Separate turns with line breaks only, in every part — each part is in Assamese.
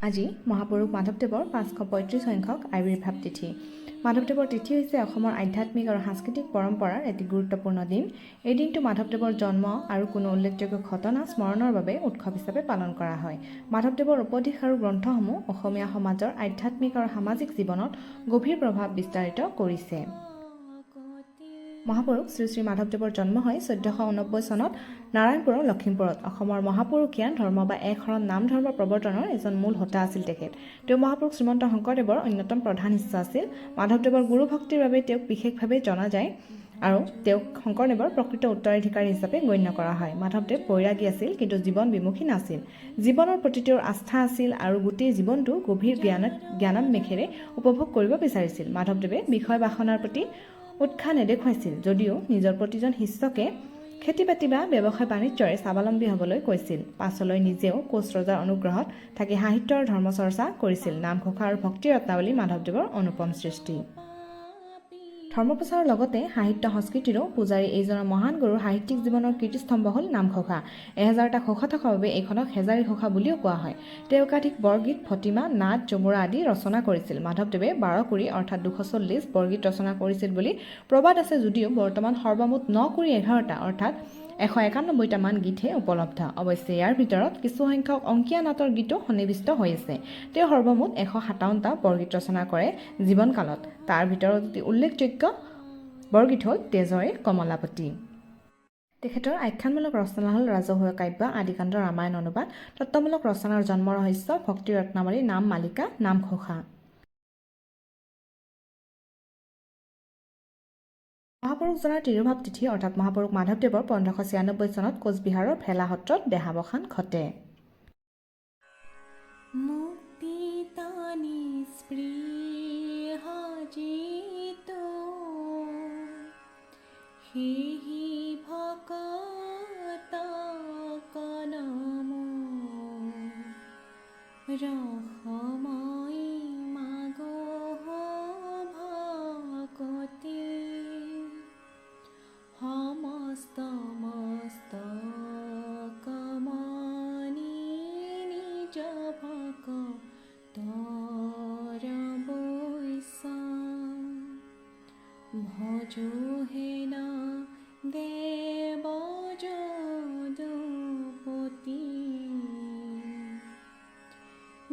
আজি মহাপুৰুষ মাধৱদেৱৰ 535 সংখ্যক আৱিৰ্ভাৱ তিথি। মাধৱদেৱৰ তিথি হৈছে অসমৰ আধ্যাত্মিক আৰু সাংস্কৃতিক পৰম্পৰাৰ এটি গুৰুত্বপূৰ্ণ দিন। এই দিনটো মাধৱদেৱৰ জন্ম আৰু কোনো উল্লেখযোগ্য ঘটনা স্মৰণৰ বাবে উৎসৱ হিচাপে পালন কৰা হয়। মাধৱদেৱৰ উপদেশ আৰু গ্ৰন্থসমূহ অসমীয়া সমাজৰ আধ্যাত্মিক আৰু সামাজিক জীৱনত গভীৰ প্ৰভাৱ বিস্তাৰিত কৰিছে। মহাপুৰুষ শ্ৰী শ্ৰী মাধৱদেৱৰ জন্ম হয় 1489 চনত নাৰায়ণপুৰৰ লখিমপুৰত। অসমৰ মহাপুৰুষীয়া ধৰ্ম বা এক শৰণ নাম ধৰ্ম প্ৰৱৰ্তনৰ এজন মূল হোতা আছিল তেখেত। তেওঁ মহাপুৰুষ শ্ৰীমন্ত শংকৰদেৱৰ অন্যতম প্ৰধান শিষ্য আছিল। মাধৱদেৱৰ গুৰু ভক্তিৰ বাবে তেওঁক বিশেষভাৱে জনা যায় আৰু তেওঁক শংকৰদেৱৰ প্ৰকৃত উত্তৰাধিকাৰী হিচাপে গণ্য কৰা হয়। মাধৱদেৱ বৈৰাগী আছিল, কিন্তু জীৱন বিমুখী নাছিল। জীৱনৰ প্ৰতি তেওঁৰ আস্থা আছিল আৰু গোটেই জীৱনটো গভীৰ জ্ঞানান্বেষেৰে উপভোগ কৰিব বিচাৰিছিল। মাধৱদেৱে বিষয় বাসনাৰ প্ৰতি উৎসাহ নেদেখুৱাইছিল, যদিও নিজৰ প্ৰতিজন শিষ্যকে খেতি বাতি বা ব্যৱসায় বাণিজ্যৰে স্বাৱলম্বী হ'বলৈ কৈছিল। পাছলৈ নিজেও কোচ ৰজাৰ অনুগ্ৰহত থাকি সাহিত্য আৰু ধৰ্মচৰ্চা কৰিছিল। নামঘোষা আৰু ভক্তি ৰত্নাৱলী মাধৱদেৱৰ অনুপম সৃষ্টি। ধৰ্মপ্ৰচাৰৰ লগতে সাহিত্য সংস্কৃতিৰো পূজাৰী এইজনৰ মহান গুৰুৰ সাহিত্যিক জীৱনৰ কীৰ্তিস্তম্ভ হ'ল নামঘোষা। 1000টা ঘোষা থকা বাবে এইখনক হেজাৰী ঘোষা বুলিও কোৱা হয়। তেওঁ একাধিক বৰগীত, ভটিমা, নাট, ঝুমুৰা আদি ৰচনা কৰিছিল। মাধৱদেৱে 12 কুৰি অৰ্থাৎ 240 বৰগীত ৰচনা কৰিছিল বুলি প্ৰবাদ আছে, যদিও বৰ্তমান সৰ্বমুঠ 9 কুৰি 11টা অৰ্থাৎ 191টা মান গীতহে উপলব্ধ। অৱশ্যে ইয়াৰ ভিতৰত কিছুসংখ্যক অংকীয়া নাটৰ গীতো সন্নিৱিষ্ট হৈ আছে। তেওঁ সৰ্বমুঠ 157টা বৰগীত ৰচনা কৰে জীৱনকালত। তাৰ ভিতৰত অতি উল্লেখযোগ্য বৰগীত হ'ল তেজৰে কমলাপতি। তেখেতৰ আখ্যানমূলক ৰচনা হ'ল ৰাজহুৱা কাব্য, আদিকাণ্ড, ৰামায়ণ অনুবাদ, তত্ত্বমূলক ৰচনাৰ জন্ম ৰহস্য, ভক্তি ৰত্নাৱলী, নাম মালিকা, নামঘোষা। মহাপুৰুষজনাৰ তিৰোভাৱ তিথি অৰ্থাৎ মহাপুৰুষ মাধৱদেৱৰ 1596 চনত কোচবিহাৰৰ ভেলা সত্ৰত দেহাৱসান ঘটে।
ভজোহেনা দেব যদুপতি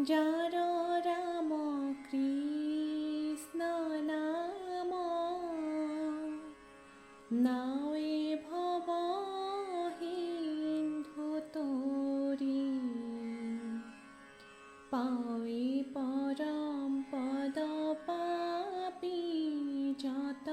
যাৰ ৰাম কৃষ্ণ নাম নাৱে ভৱ সিন্ধু তৰি পাৱে পৰম পদ পাপী যত